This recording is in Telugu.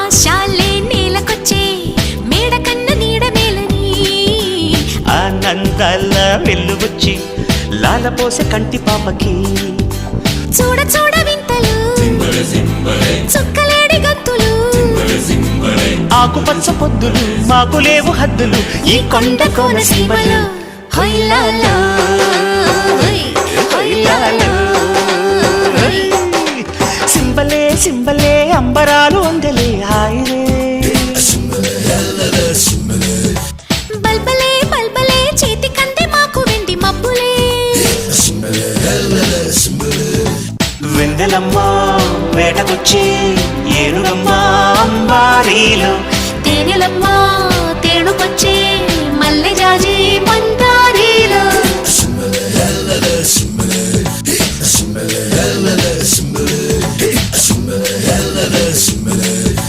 ఆశాలే నేలకొచ్చే మేడ కన్న నీడ మేలని ఆనందాల వెల్లువచ్చి లాలపోసే కంటి పాపకి చూడ చూడ వింతలు చుక్కలేడి గంతులు ఆకుపచ్చ పొద్దులు మాకు లేవు హద్దులు ఈ కొండ కోనసీమలో హొయ్లాలో హొయ్లాలో సింబలే సింబలే అంబరాలు అందలే హాయిరే బల్బలే బల్బలే చేతి కందే మాకు వెండి మబ్బులే వెందెలమ్మ వేటకొచ్చి ఏనుగమ్మ అంబారీలు తేనెలమ్మ